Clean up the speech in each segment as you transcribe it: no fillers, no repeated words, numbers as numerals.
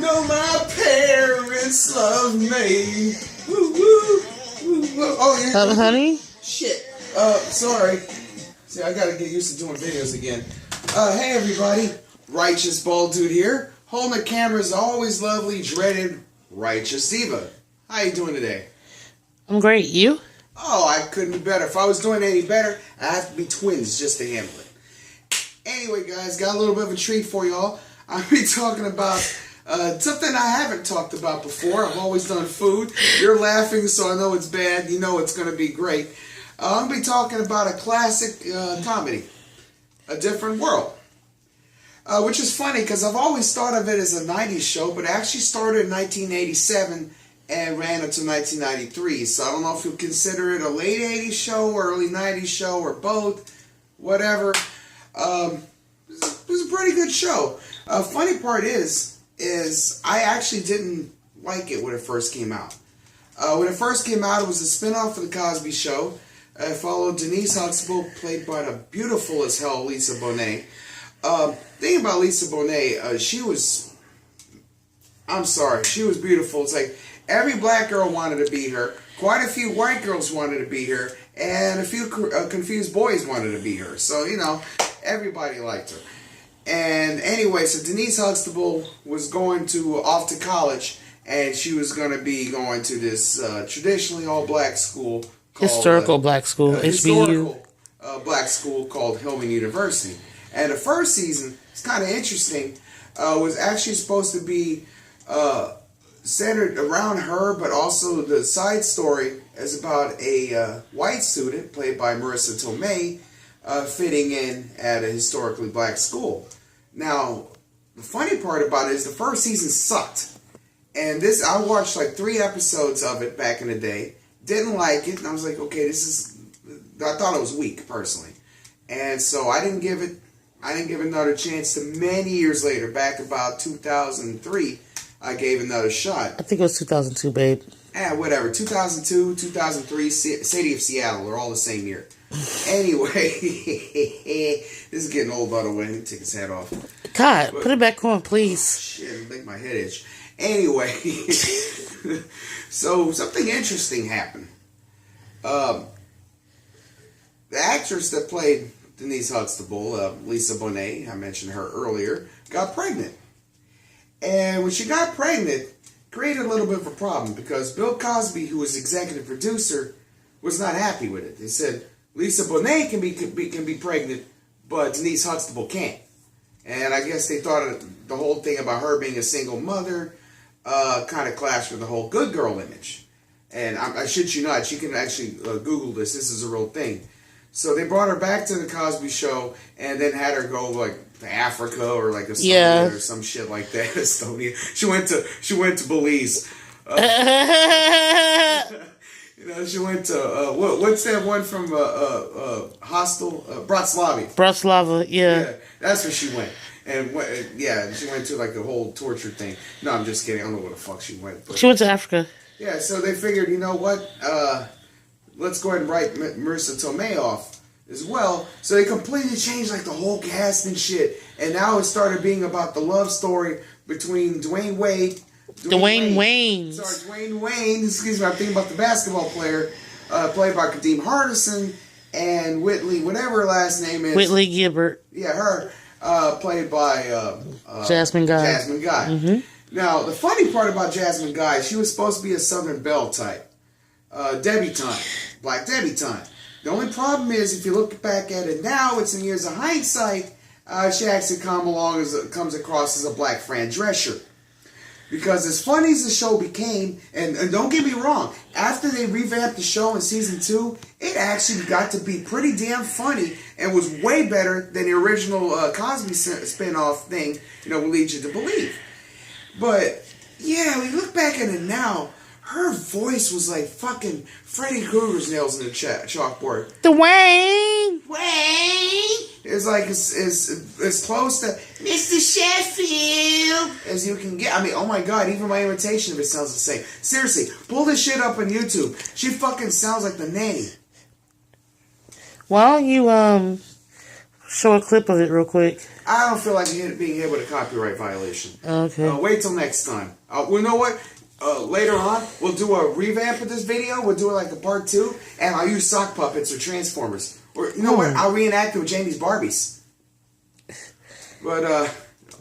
No, my parents love me. Woo, woo, woo, woo. Oh, yeah. Honey? Shit. Sorry. See, I gotta get used to doing videos again. Hey everybody. Righteous Bald Dude here. Holding the camera is always lovely, dreaded Righteous Diva. How you doing today? I'm great. You? Oh, I couldn't be better. If I was doing any better, I'd have to be twins just to handle it. Anyway, guys, got a little bit of a treat for y'all. I'll be talking about something I haven't talked about before. I've always done food. You're laughing, so I know it's bad. You know it's going to be great. I'm going to be talking about a classic comedy, A Different World. Which is funny because I've always thought of it as a 90s show, but it actually started in 1987 and ran until 1993. So I don't know if you'll consider it a late 80s show or early 90s show or both, whatever. It was a pretty good show. Funny part is I actually didn't like it when it first came out. When it first came out, it was a spin-off of The Cosby Show. It followed Denise Huxtable, played by the beautiful as hell Lisa Bonet. Thing about Lisa Bonet, she was beautiful. It's like every black girl wanted to be her. Quite a few white girls wanted to be her. And a few confused boys wanted to be her. So, you know, everybody liked her. And anyway, so Denise Huxtable was going off to college. And she was going to be going to this traditionally all-black school. Called, historical black school, HBU. Historical black school called Hillman University. And the first season, it's kind of interesting, was actually supposed to be centered around her, but also the side story is about a white student, played by Marissa Tomei, fitting in at a historically black school. Now, the funny part about it is the first season sucked. And I watched like 3 episodes of it back in the day, didn't like it, and I was like, okay, I thought it was weak, personally. And so I didn't give it another chance to many years later, back about 2003, I gave another shot. I think it was 2002, babe. Whatever. 2002, 2003, City of Seattle are all the same year. Anyway, this is getting old, by the way. Let me take his hat off. God, put it back on, please. Shit, it'll make my head itch. Anyway, so something interesting happened. The actress that played Denise Huxtable, Lisa Bonet, I mentioned her earlier, got pregnant. And when she got pregnant, created a little bit of a problem because Bill Cosby, who was executive producer, was not happy with it. They said Lisa Bonet can be pregnant, but Denise Huxtable can't. And I guess they thought the whole thing about her being a single mother kind of clashed with the whole good girl image. And I shit you not, you can actually Google this. This is a real thing. So they brought her back to the Cosby Show and then had her go like to Africa or like Estonia or some shit like that. Estonia. She went to Belize. You know, she went to what's that one from Hostel? Bratislava. Bratislava, yeah. That's where she went. And she went to like a whole torture thing. No, I'm just kidding. I don't know where the fuck she went. But, she went to Africa. Yeah, so they figured, you know what? Let's go ahead and write Marissa Tomei off as well. So they completely changed like the whole cast and shit. And now it started being about the love story between Dwayne Wayne. Excuse me, I'm thinking about the basketball player, played by Kadeem Hardison, and Whitley, whatever her last name is. Whitley Gilbert. Yeah, her, played by Jasmine Guy. Jasmine Guy. Mm-hmm. Now, the funny part about Jasmine Guy, she was supposed to be a Southern Belle type. Debutante. Black debutante. The only problem is, if you look back at it now, it's in years of hindsight, she actually comes across as a black Fran Drescher. Because as funny as the show became, and don't get me wrong, after they revamped the show in season 2, it actually got to be pretty damn funny and was way better than the original Cosby spin-off thing, would lead you to believe. But, yeah, when you look back at it now, her voice was like fucking Freddy Krueger's nails in the chalkboard. Dwayne! It's like as close to Mr. Sheffield as you can get. I mean, oh my god, even my imitation of it sounds the same. Seriously, pull this shit up on YouTube. She fucking sounds like the nanny. Well, you Show a clip of it real quick. I don't feel like being hit with a copyright violation. Okay. Wait till next time. Well, you know what? Later on, we'll do a revamp of this video. We'll do it like a part 2, and I'll use sock puppets or Transformers. Or you know what? I'll reenact it with Jamie's Barbies. But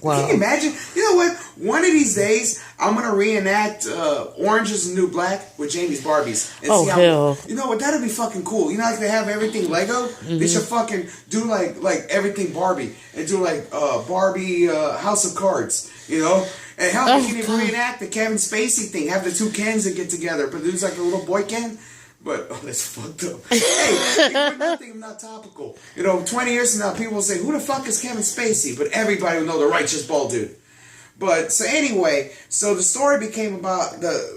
wow. Can you imagine? You know what? One of these days, I'm gonna reenact Orange Is the New Black with Jamie's Barbies. And oh see how, hell! You know what? That'd be fucking cool. You know, like they have everything Lego. They should fucking do like everything Barbie and do like Barbie House of Cards. You know. And hell, they can even reenact the Kevin Spacey thing. Have the two Kens that get together, produce like a little boy Ken. But, that's fucked up. Hey, people not think I'm not topical. You know, 20 years from now, people will say, who the fuck is Kevin Spacey? But everybody will know the righteous bald dude. But, so anyway, so the story became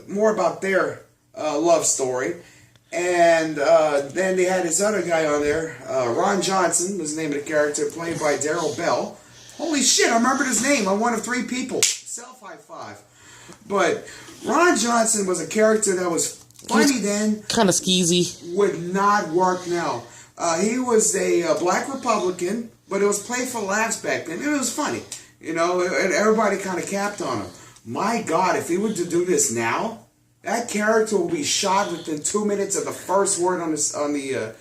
more about their love story. And then they had this other guy on there, Ron Johnson was the name of the character, played by Darryl Bell. Holy shit, I remembered his name. I'm one of 3 people. Self high five. But Ron Johnson was a character that was funny then. Kind of skeezy. Would not work now. He was a black Republican, but it was played for laughs back then. It was funny. You know, and everybody kind of capped on him. My God, if he were to do this now, that character will be shot within 2 minutes of the first word on the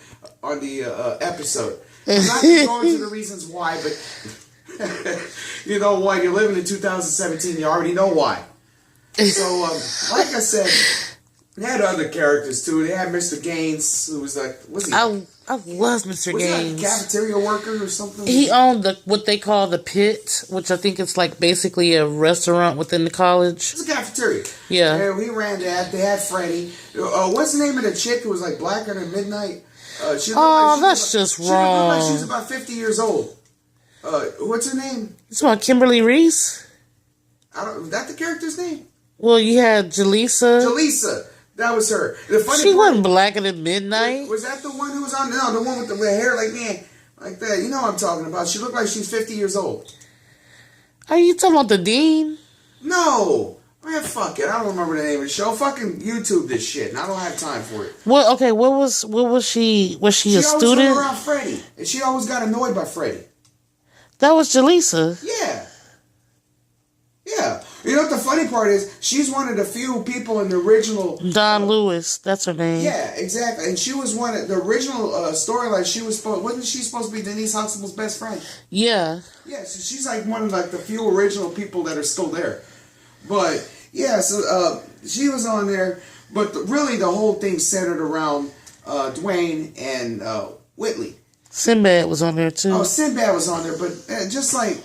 episode. I'm not going to go into the reasons why, but you know why. You're living in 2017. You already know why. So, like I said, they had other characters too. They had Mr. Gaines, who was like, what's he? I love Mr. Was Gaines. he like a cafeteria worker or something? He owned what they call the Pit, which I think it's like basically a restaurant within the college. It's a cafeteria. Yeah. And he ran that. They had Freddie. What's the name of the chick who was like blacker than midnight? She that's just wrong. She looked like she was about 50 years old. What's her name? It's about Kimberly Reese. Is that the character's name? Well, you had Jaleesa. Jaleesa. That was her. The funny she wasn't blacker than midnight. Was that the one who was on? No, the one with the hair like that. You know what I'm talking about. She looked like she's 50 years old. Are you talking about the dean? No. Man, fuck it. I don't remember the name of the show. Fucking YouTube this shit, and I don't have time for it. Well, okay. What was she? Was she a student? She always hung around Freddie, and she always got annoyed by Freddie. That was Jaleesa. Yeah. Yeah. You know what the funny part is? She's one of the few people in the original... Dawn Lewis. That's her name. Yeah, exactly. And she was one of the original storyline. Wasn't she supposed to be Denise Huxtable's best friend? Yeah. Yeah, so she's like one of like the few original people that are still there. But, yeah, so she was on there. But really the whole thing centered around Dwayne and Whitley. Sinbad was on there too. Oh, Sinbad was on there, but just like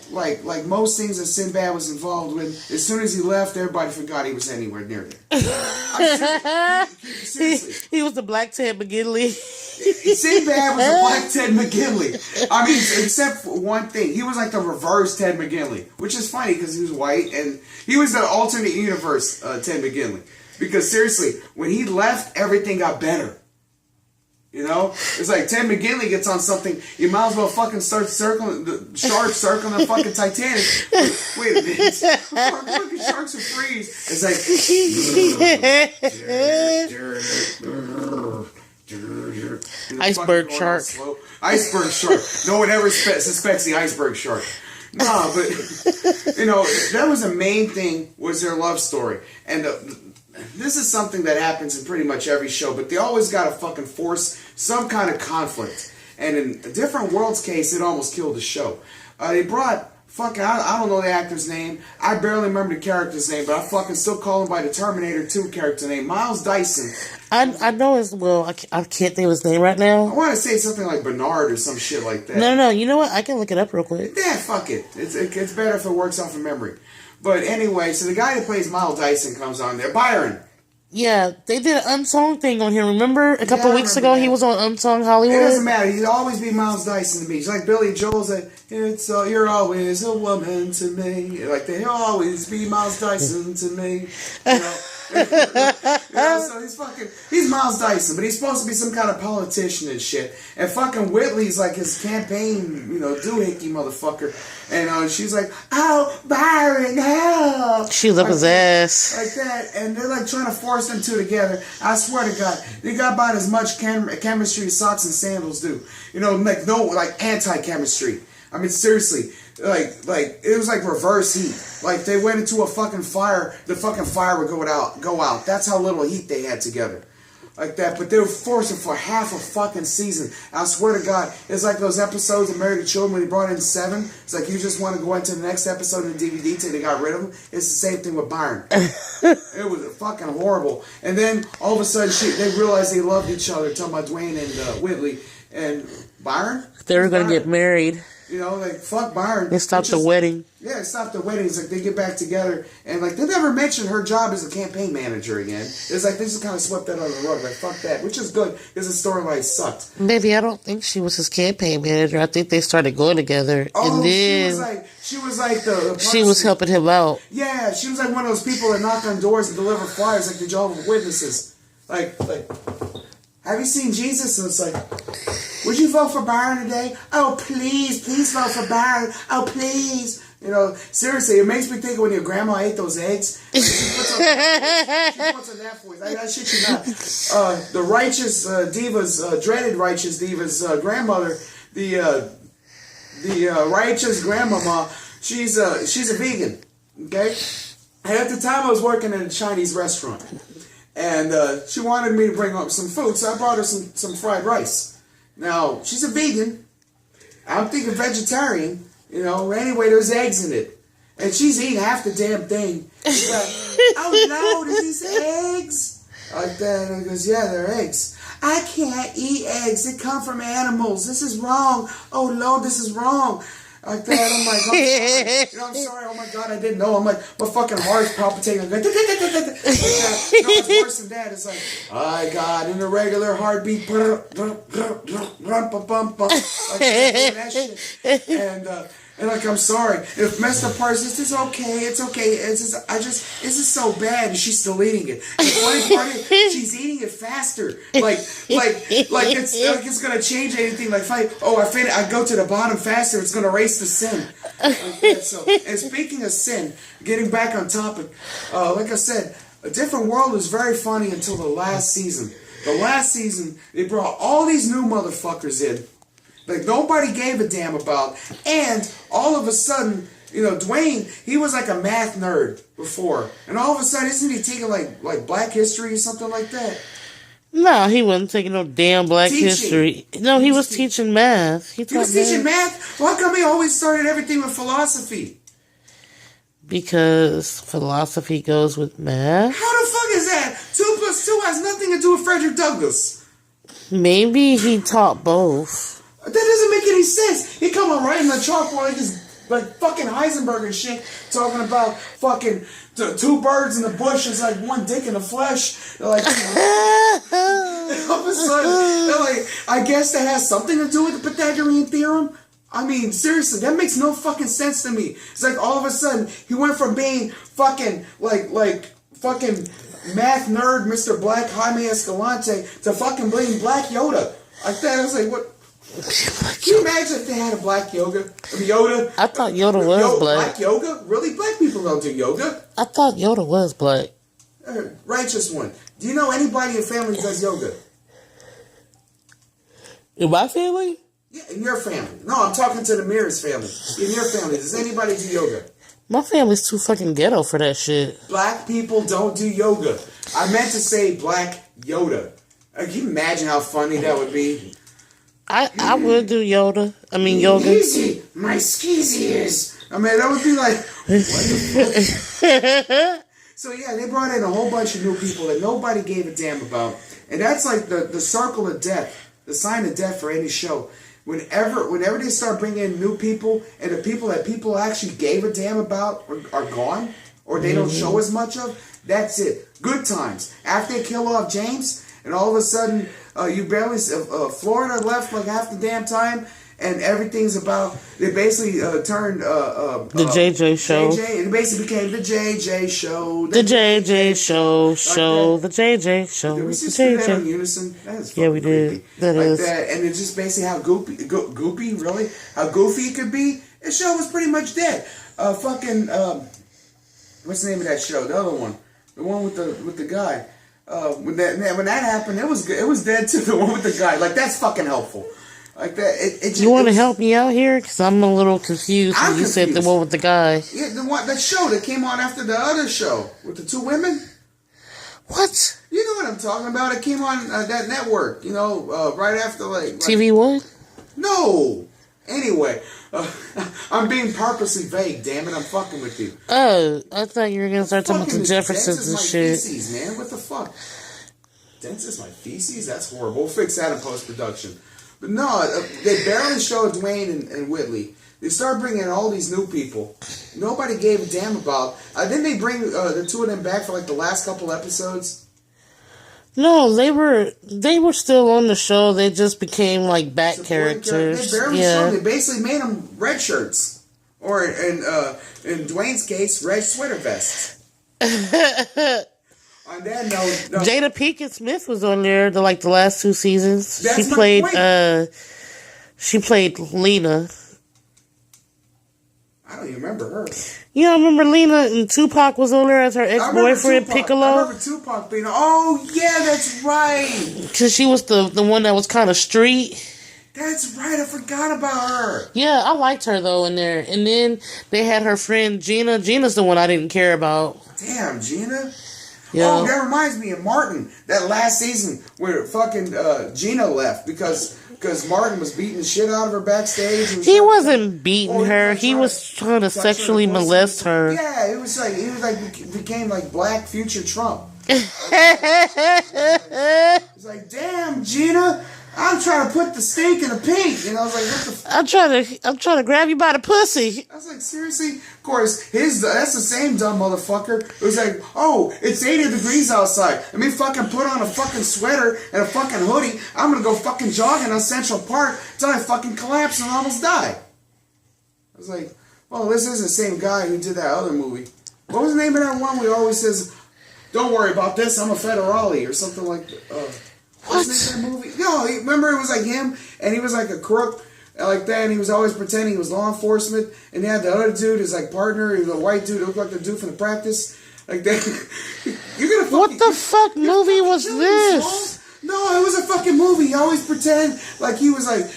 most things that Sinbad was involved with, as soon as he left, everybody forgot he was anywhere near there. Seriously. He was the Black Ted McGinley. Sinbad was the Black Ted McGinley. I mean, except for one thing, he was like the reverse Ted McGinley, which is funny because he was white and he was the alternate universe Ted McGinley. Because seriously, when he left, everything got better. You know, it's like Ted McGinley gets on something, you might as well fucking start circling the sharks circling the fucking Titanic. Wait a minute, fucking sharks will freeze. It's like iceberg shark. Iceberg shark. No one ever suspects the iceberg shark. No, but you know that was the main thing was their love story, and this is something that happens in pretty much every show, but they always got to fucking force some kind of conflict. And in a Different World's case, it almost killed the show. They brought fucking, I don't know the actor's name. I barely remember the character's name, but I fucking still call him by the Terminator 2 character name, Miles Dyson. I know as well. I can't think of his name right now. I want to say something like Bernard or some shit like that. No. You know what? I can look it up real quick. Yeah, fuck it. It's better if it works off of memory. But anyway, so the guy that plays Miles Dyson comes on there. Byron. Yeah, they did an Unsung thing on here. Remember a couple weeks ago, he was on Unsung Hollywood. It doesn't matter. He'd always be Miles Dyson to me. He's like Billy Joel's like, you're always a woman to me. Like, he'll always be Miles Dyson to me. You know? So he's Miles Dyson, but he's supposed to be some kind of politician and shit. And fucking Whitley's like his campaign, doohickey motherfucker. And she's like, oh, Byron, help. She's up his ass. Like that. And they're like trying to force them two together. I swear to God, they got about as much chemistry as socks and sandals do. Like anti-chemistry. I mean, seriously. Like it was like reverse heat. Like they went into a fucking fire, the fucking fire would go out. That's how little heat they had together. Like that, but they were forcing for half a fucking season. I swear to God, it's like those episodes of Married to Children when he brought in 7. It's like you just want to go into the next episode of the DVD till they got rid of him. It's the same thing with Byron. It was fucking horrible. And then all of a sudden, they realized they loved each other. Talking about Dwayne and Whitley and Byron. They were gonna get married. Fuck Byron. They stopped the wedding. Yeah, it stopped the wedding. It's like they get back together, and like they never mentioned her job as a campaign manager again. It's like they just kind of swept that under the rug. Like fuck that, which is good because the storyline sucked. Maybe I don't think she was his campaign manager. I think they started going together, and then she was like the person. She was helping him out. Yeah, she was like one of those people that knock on doors and deliver flyers, like the Jehovah's Witnesses. Like, have you seen Jesus? And it's like, would you vote for Byron today? Oh, please vote for Byron. Oh, please. Seriously, it makes me think of when your grandma ate those eggs. Like, she puts on that voice. I shit you not. The righteous diva's, dreaded righteous diva's grandmother, the righteous grandmama, she's a vegan. Okay? And at the time I was working in a Chinese restaurant. And she wanted me to bring up some food, so I brought her some fried rice. Now, she's a vegan. I'm thinking vegetarian. Anyway, there's eggs in it. And she's eating half the damn thing. She's like, oh no, these eggs? Like that. And I goes, yeah, they're eggs. I can't eat eggs. They come from animals. This is wrong. Oh Lord, this is wrong. Like that. I'm like, I'm sorry. I'm sorry. Oh my God, I didn't know. I'm like, my fucking heart's palpitating. Like that. It's worse than that. It's like, I got in a regular heartbeat. Like that shit. And like, I'm sorry. If messed up parts, it's okay. It's okay. It's just so bad. And she's still eating it. The funny part is, she's eating it faster. Like it's gonna change anything. Like, I go to the bottom faster, it's gonna erase the sin. Like that. So, and speaking of sin, getting back on topic, like I said, A Different World was very funny until the last season. The last season, they brought all these new motherfuckers in. Like, nobody gave a damn about. And all of a sudden, Dwayne, he was like a math nerd before. And all of a sudden, isn't he taking like Black History or something like that? No, he wasn't taking no damn Black History. No, he was teaching math. He was teaching math? Why come he always started everything with philosophy? Because philosophy goes with math. How the fuck is that? 2 plus 2 has nothing to do with Frederick Douglass. Maybe he taught both. That doesn't make any sense. He come on right in the chalkboard like fucking Heisenberg and shit, talking about fucking 2 birds in the bush is like 1 dick in the flesh. They're like, all of a sudden, they're like, I guess that has something to do with the Pythagorean theorem. I mean, seriously, that makes no fucking sense to me. It's like all of a sudden he went from being fucking like fucking math nerd Mr. Black Jaime Escalante to fucking being Black Yoda. Like that, I was like, what? Can you imagine if they had a Black Yoda? I thought Yoda was black. Black yoga? Really? Black people don't do yoga. I thought Yoda was black. Righteous one. Do you know anybody in your family who does yoga? In my family? Yeah, in your family. No, I'm talking to the Mears family. In your family, does anybody do yoga? My family's too fucking ghetto for that shit. Black people don't do yoga. I meant to say Black Yoda. Can you imagine how funny that would be? I would do yoga. Easy, my skeezy is. I mean, that would be like, what the fuck? So yeah, they brought in a whole bunch of new people that nobody gave a damn about. And that's like the circle of death, the sign of death for any show. Whenever they start bringing in new people, and the people that people actually gave a damn about are gone, or they don't show as much of, that's it. Good times. After they kill off James, and all of a sudden, you barely, Florida left like half the damn time, and everything's about. They basically turned the JJ show. JJ, and it basically became the JJ show. The JJ show. The JJ show. Did we the just do that in JJ. unison? That is Yeah, we did. creepy. That like is. that, and it's just basically how goopy, really, how goofy it could be. The show was pretty much dead. What's the name of that show? The other one, the one with the guy. When that happened, it was dead too. The one with the guy, like that's fucking helpful. Like that. You want to help me out here? Because I'm a little confused when you said the one with the guy. Yeah, that show that came on after the other show with the two women. What? You know what I'm talking about? It came on that network. You know, right after like TV One. No. Anyway, I'm being purposely vague. Damn it, I'm fucking with you. Oh, I thought you were gonna start talking about the Jeffersons and shit. Feces, man. What the fuck? Dense is my feces? That's horrible. We'll fix that in post-production. But no, they barely showed Dwayne and Whitley. They started bringing in all these new people. Nobody gave a damn about. Didn't they bring the two of them back for like the last couple episodes? No, they were still on the show. They just became like back characters. They barely showed. They basically made them red shirts, or in Dwayne's case, red sweater vests. On that note, Jada Pinkett Smith was on there the last two seasons. That's She played Lena. I don't even remember her. Yeah, I remember Lena, and Tupac was on there as her ex-boyfriend, Piccolo. I remember Tupac being, oh yeah, that's right. Because she was the one that was kind of street. That's right, I forgot about her. Yeah, I liked her though in there. And then they had her friend Gina. Gina's the one I didn't care about. Damn, Gina? Yeah. Oh, that reminds me of Martin. That last season where fucking Gina left because Martin was beating the shit out of her backstage. He wasn't beating her. He was trying to sexually molest her. Yeah, it was like became like Black Future Trump. It's like, damn, Gina, I'm trying to put the stink in the pink. And I was like, what the fuck? I'm trying to grab you by the pussy. I was like, seriously? Of course, that's the same dumb motherfucker. It was like, oh, it's 80 degrees outside. Let me fucking put on a fucking sweater and a fucking hoodie. I'm gonna go fucking jogging on Central Park until I fucking collapse and almost die. I was like, well, this is the same guy who did that other movie. What was the name of that one where he always says, don't worry about this, I'm a federale, or something like that. What's the name of that movie? No, remember it was like him, and he was like a crook, like that, and he was always pretending he was law enforcement, and he had the other dude, his like partner, he was a white dude, looked like the dude from the practice, like that. You're gonna what the fuck movie was this? No, it was a fucking movie. He always pretend like he was like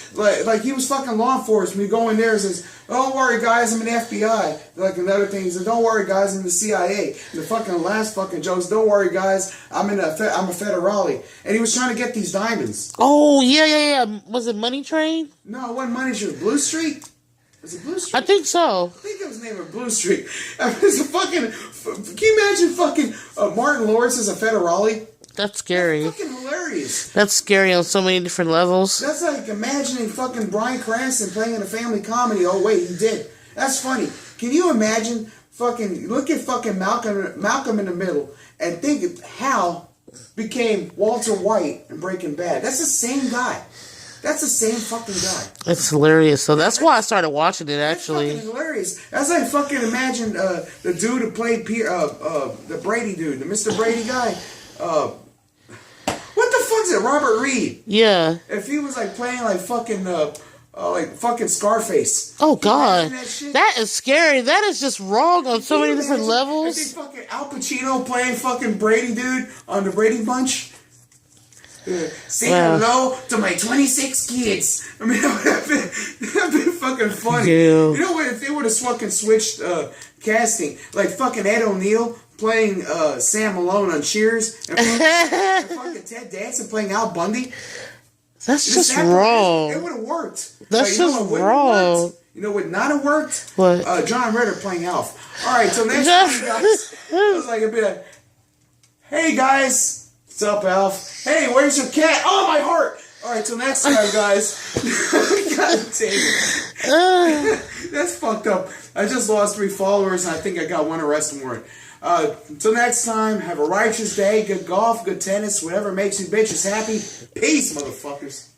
he was fucking law enforcement. You go in there and says, "Don't worry, guys, I'm an FBI." Like another thing, he said, "Don't worry, guys, I'm the CIA." And the fucking last fucking jokes, "Don't worry, guys, I'm a federale." And he was trying to get these diamonds. Oh yeah. Was it Money Train? No, it wasn't Money Train. Blue Street. Was it Blue Street? I think so. I think it was named Blue Street. It's a fucking. Can you imagine fucking Martin Lawrence as a federale? That's scary. That's fucking hilarious. That's scary on so many different levels. That's like imagining fucking Bryan Cranston playing in a family comedy. Oh wait, he did. That's funny. Can you imagine fucking look at fucking Malcolm in the Middle and think of Hal became Walter White in Breaking Bad. That's the same guy. That's the same fucking guy. It's hilarious. So that's why I started watching it, actually. That's fucking hilarious. That's like fucking imagine the dude who played the Brady dude, the Mr. Brady guy. What the fuck is it? Robert Reed. Yeah. If he was like playing like fucking Scarface. Oh God, that is scary. That is just wrong on so many different levels. I think fucking Al Pacino playing fucking Brady dude on the Brady Bunch. Say hello to my 26 kids. I mean, that'd been fucking funny. Yeah. You know what? If they would have fucking switched casting, like fucking Ed O'Neill playing Sam Malone on Cheers, and fucking Ted Danson playing Al Bundy. That's just wrong. It would have worked. That's just wrong. You know what not have worked? What? John Ritter playing Alf. All right, so next time, guys, I was like a bit of, hey guys. What's up, Alf? Hey, where's your cat? Oh, my heart! Alright, till next time, guys. God damn it. That's fucked up. I just lost 3 followers, and I think I got 1 arrest warrant. Till next time, have a righteous day, good golf, good tennis, whatever makes you bitches happy. Peace, motherfuckers.